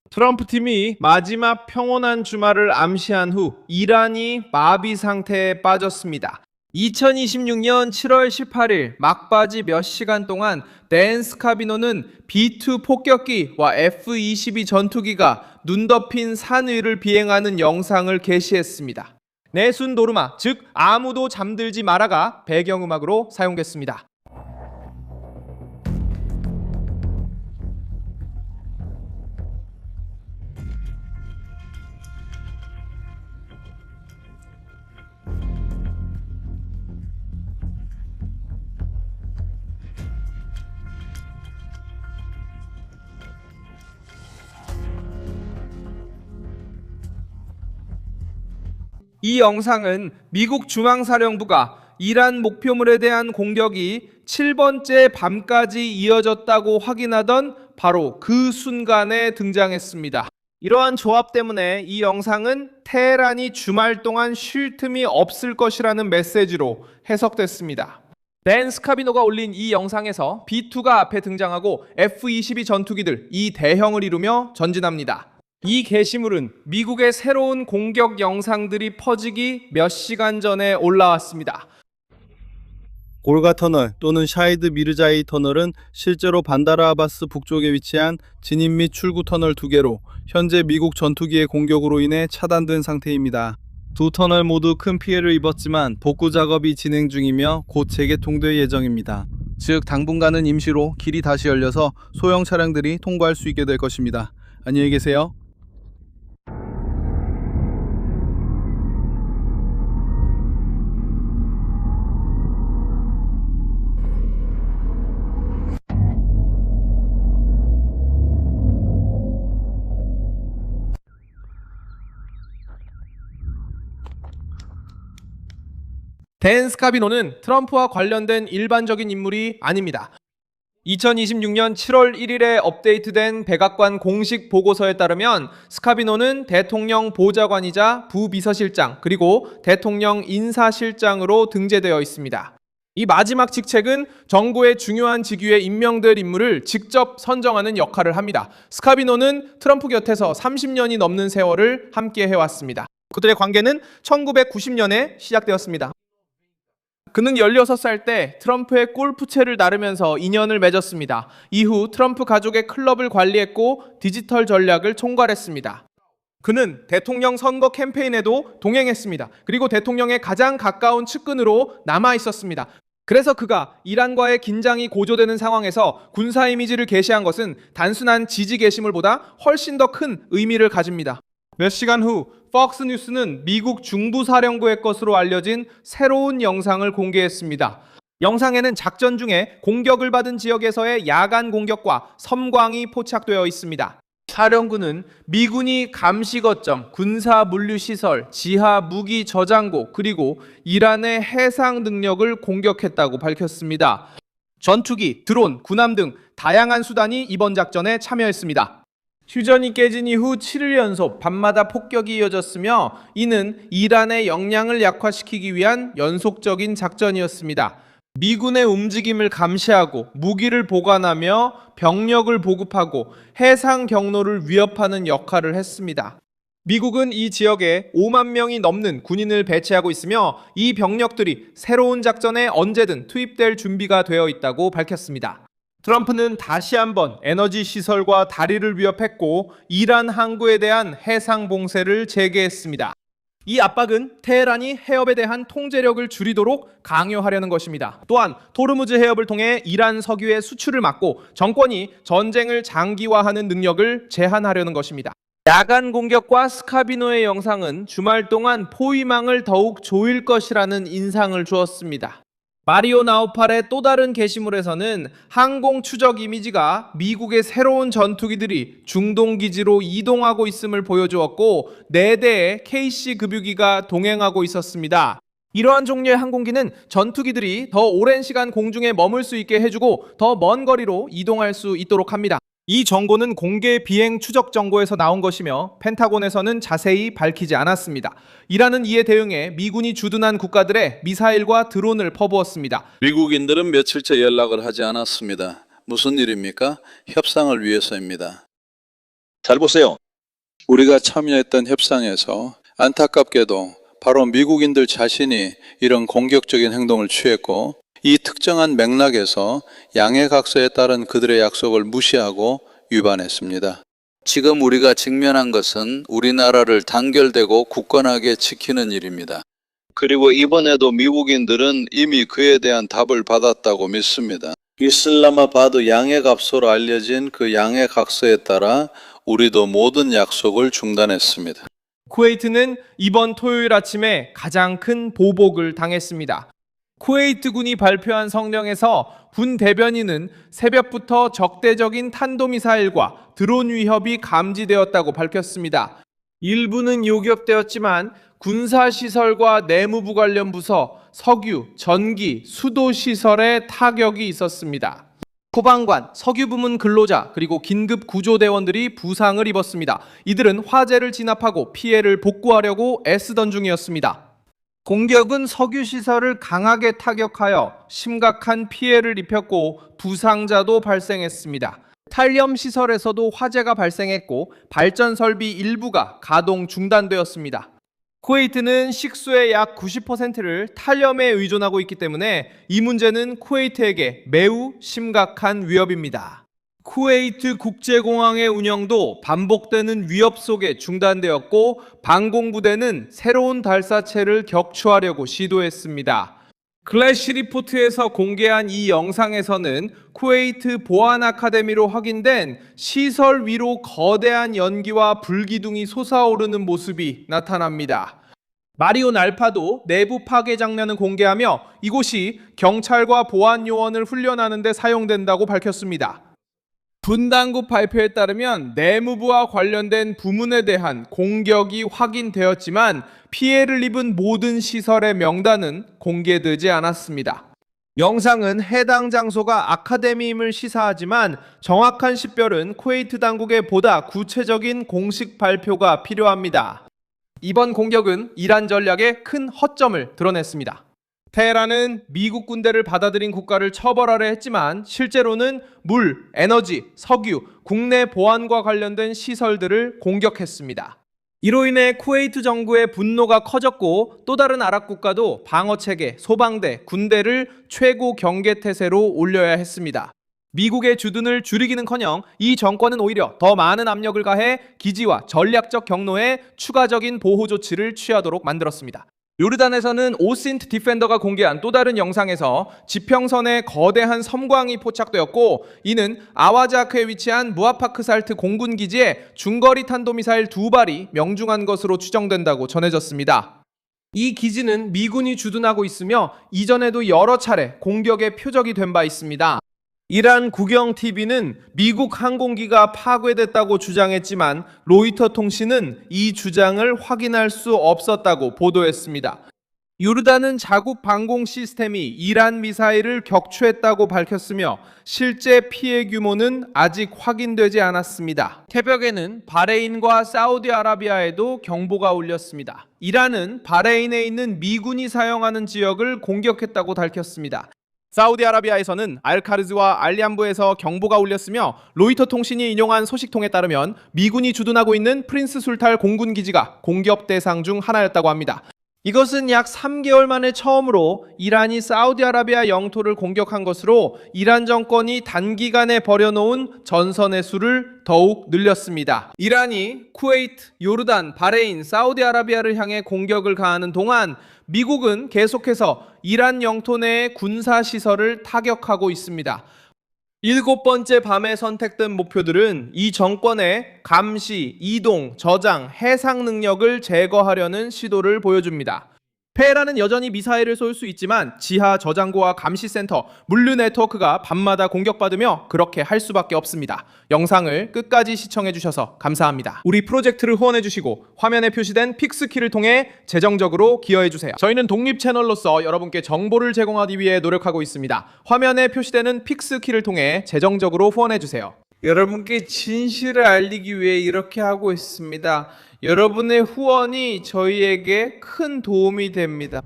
트럼프 팀이 마지막 평온한 주말을 암시한 후 이란이 마비 상태에 빠졌습니다. 2026년 7월 18일 막바지 몇 시간 동안 댄 스카비노는 B2 폭격기와 F-22 전투기가 눈 덮인 산 위를 비행하는 영상을 게시했습니다. 내순 도르마, 즉 아무도 잠들지 마라가 배경음악으로 사용됐습니다. 이 영상은 미국 중앙사령부가 이란 목표물에 대한 공격이 7번째 밤까지 이어졌다고 확인하던 바로 그 순간에 등장했습니다. 이러한 조합 때문에 이 영상은 테헤란이 주말 동안 쉴 틈이 없을 것이라는 메시지로 해석됐습니다. 댄 스카비노가 올린 이 영상에서 B2가 앞에 등장하고 F-22 전투기들 이 대형을 이루며 전진합니다. 이 게시물은 미국의 새로운 공격 영상들이 퍼지기 몇 시간 전에 올라왔습니다. 골가 터널 또는 샤이드 미르자이 터널은 실제로 반다라 아바스 북쪽에 위치한 진입 및 출구 터널 2개로 현재 미국 전투기의 공격으로 인해 차단된 상태입니다. 두 터널 모두 큰 피해를 입었지만 복구 작업이 진행 중이며 곧 재개통될 예정입니다. 즉 당분간은 임시로 길이 다시 열려서 소형 차량들이 통과할 수 있게 될 것입니다. 안녕히 계세요. 댄 스카비노는 트럼프와 관련된 일반적인 인물이 아닙니다. 2026년 7월 1일에 업데이트된 백악관 공식 보고서에 따르면 스카비노는 대통령 보좌관이자 부비서실장 그리고 대통령 인사실장으로 등재되어 있습니다. 이 마지막 직책은 정부의 중요한 직위에 임명될 인물을 직접 선정하는 역할을 합니다. 스카비노는 트럼프 곁에서 30년이 넘는 세월을 함께 해왔습니다. 그들의 관계는 1990년에 시작되었습니다. 그는 16살 때 트럼프의 골프채를 나르면서 인연을 맺었습니다. 이후 트럼프 가족의 클럽을 관리했고 디지털 전략을 총괄했습니다. 그는 대통령 선거 캠페인에도 동행했습니다. 그리고 대통령의 가장 가까운 측근으로 남아 있었습니다. 그래서 그가 이란과의 긴장이 고조되는 상황에서 군사 이미지를 게시한 것은 단순한 지지 게시물보다 훨씬 더 큰 의미를 가집니다. 몇 시간 후 폭스 뉴스는 미국 중부사령부의 것으로 알려진 새로운 영상을 공개했습니다. 영상에는 작전 중에 공격을 받은 지역에서의 야간 공격과 섬광이 포착되어 있습니다. 사령부는 미군이 감시 거점, 군사 물류 시설, 지하 무기 저장고, 그리고 이란의 해상 능력을 공격했다고 밝혔습니다. 전투기, 드론, 군함 등 다양한 수단이 이번 작전에 참여했습니다. 휴전이 깨진 이후 7일 연속 밤마다 폭격이 이어졌으며 이는 이란의 역량을 약화시키기 위한 연속적인 작전이었습니다. 미군의 움직임을 감시하고 무기를 보관하며 병력을 보급하고 해상 경로를 위협하는 역할을 했습니다. 미국은 이 지역에 5만 명이 넘는 군인을 배치하고 있으며 이 병력들이 새로운 작전에 언제든 투입될 준비가 되어 있다고 밝혔습니다. 트럼프는 다시 한번 에너지 시설과 다리를 위협했고 이란 항구에 대한 해상 봉쇄를 재개했습니다. 이 압박은 테헤란이 해협에 대한 통제력을 줄이도록 강요하려는 것입니다. 또한 토르무즈 해협을 통해 이란 석유의 수출을 막고 정권이 전쟁을 장기화하는 능력을 제한하려는 것입니다. 야간 공격과 스카비노의 영상은 주말 동안 포위망을 더욱 조일 것이라는 인상을 주었습니다. 마리오 나우팔의 또 다른 게시물에서는 항공 추적 이미지가 미국의 새로운 전투기들이 중동 기지로 이동하고 있음을 보여주었고 4대의 KC 급유기가 동행하고 있었습니다. 이러한 종류의 항공기는 전투기들이 더 오랜 시간 공중에 머물 수 있게 해주고 더 먼 거리로 이동할 수 있도록 합니다. 이 정보는 공개 비행 추적 정보에서 나온 것이며 펜타곤에서는 자세히 밝히지 않았습니다. 이라는 이에 대응해 미군이 주둔한 국가들의 미사일과 드론을 퍼부었습니다. 미국인들은 며칠째 연락을 하지 않았습니다. 무슨 일입니까? 협상을 위해서입니다. 잘 보세요. 우리가 참여했던 협상에서 안타깝게도 바로 미국인들 자신이 이런 공격적인 행동을 취했고 이 특정한 맥락에서 양해각서에 따른 그들의 약속을 무시하고 위반했습니다. 지금 우리가 직면한 것은 우리나라를 단결되고 굳건하게 지키는 일입니다. 그리고 이번에도 미국인들은 이미 그에 대한 답을 받았다고 믿습니다. 이슬라마바드 양해각서로 알려진 그 양해각서에 따라 우리도 모든 약속을 중단했습니다. 쿠웨이트는 이번 토요일 아침에 가장 큰 보복을 당했습니다. 쿠웨이트군이 발표한 성명에서 군 대변인은 새벽부터 적대적인 탄도미사일과 드론 위협이 감지되었다고 밝혔습니다. 일부는 요격되었지만 군사시설과 내무부 관련 부서, 석유, 전기, 수도시설에 타격이 있었습니다. 소방관, 석유부문 근로자, 그리고 긴급 구조대원들이 부상을 입었습니다. 이들은 화재를 진압하고 피해를 복구하려고 애쓰던 중이었습니다. 공격은 석유시설을 강하게 타격하여 심각한 피해를 입혔고 부상자도 발생했습니다. 탄렴시설에서도 화재가 발생했고 발전 설비 일부가 가동 중단되었습니다. 쿠웨이트는 식수의 약 90%를 탄렴에 의존하고 있기 때문에 이 문제는 쿠웨이트에게 매우 심각한 위협입니다. 쿠웨이트 국제공항의 운영도 반복되는 위협 속에 중단되었고 방공부대는 새로운 달사체를 격추하려고 시도했습니다. 클래시 리포트에서 공개한 이 영상에서는 쿠웨이트 보안 아카데미로 확인된 시설 위로 거대한 연기와 불기둥이 솟아오르는 모습이 나타납니다. 마리온 알파도 내부 파괴 장면을 공개하며 이곳이 경찰과 보안 요원을 훈련하는 데 사용된다고 밝혔습니다. 분당국 발표에 따르면 내무부와 관련된 부문에 대한 공격이 확인되었지만 피해를 입은 모든 시설의 명단은 공개되지 않았습니다. 영상은 해당 장소가 아카데미임을 시사하지만 정확한 식별은 쿠웨이트 당국의 보다 구체적인 공식 발표가 필요합니다. 이번 공격은 이란 전략의 큰 허점을 드러냈습니다. 테헤란은 미국 군대를 받아들인 국가를 처벌하려 했지만 실제로는 물, 에너지, 석유, 국내 보안과 관련된 시설들을 공격했습니다. 이로 인해 쿠웨이트 정부의 분노가 커졌고 또 다른 아랍 국가도 방어체계, 소방대, 군대를 최고 경계태세로 올려야 했습니다. 미국의 주둔을 줄이기는커녕 이 정권은 오히려 더 많은 압력을 가해 기지와 전략적 경로에 추가적인 보호 조치를 취하도록 만들었습니다. 요르단에서는 오신트 디펜더가 공개한 또 다른 영상에서 지평선에 거대한 섬광이 포착되었고 이는 아와자크에 위치한 무아파크살트 공군기지에 중거리 탄도미사일 2발이 명중한 것으로 추정된다고 전해졌습니다. 이 기지는 미군이 주둔하고 있으며 이전에도 여러 차례 공격의 표적이 된 바 있습니다. 이란 국영TV는 미국 항공기가 파괴됐다고 주장했지만 로이터 통신은 이 주장을 확인할 수 없었다고 보도했습니다. 요르단은 자국 방공 시스템이 이란 미사일을 격추했다고 밝혔으며 실제 피해 규모는 아직 확인되지 않았습니다. 새벽에는 바레인과 사우디아라비아에도 경보가 울렸습니다. 이란은 바레인에 있는 미군이 사용하는 지역을 공격했다고 밝혔습니다. 사우디아라비아에서는 알카르즈와 알리안부에서 경보가 울렸으며 로이터 통신이 인용한 소식통에 따르면 미군이 주둔하고 있는 프린스 술탈 공군기지가 공격 대상 중 하나였다고 합니다. 이것은 약 3개월 만에 처음으로 이란이 사우디아라비아 영토를 공격한 것으로 이란 정권이 단기간에 벌여놓은 전선의 수를 더욱 늘렸습니다. 이란이 쿠웨이트, 요르단, 바레인, 사우디아라비아를 향해 공격을 가하는 동안 미국은 계속해서 이란 영토 내의 군사시설을 타격하고 있습니다. 7번째 밤에 선택된 목표들은 이 정권의 감시, 이동, 저장, 해상 능력을 제거하려는 시도를 보여줍니다. 테헤란은 여전히 미사일을 쏠 수 있지만 지하 저장고와 감시센터, 물류 네트워크가 밤마다 공격받으며 그렇게 할 수밖에 없습니다. 영상을 끝까지 시청해주셔서 감사합니다. 우리 프로젝트를 후원해주시고 화면에 표시된 픽스키를 통해 재정적으로 기여해주세요. 저희는 독립 채널로서 여러분께 정보를 제공하기 위해 노력하고 있습니다. 화면에 표시되는 픽스키를 통해 재정적으로 후원해주세요. 여러분께 진실을 알리기 위해 이렇게 하고 있습니다. 여러분의 후원이 저희에게 큰 도움이 됩니다.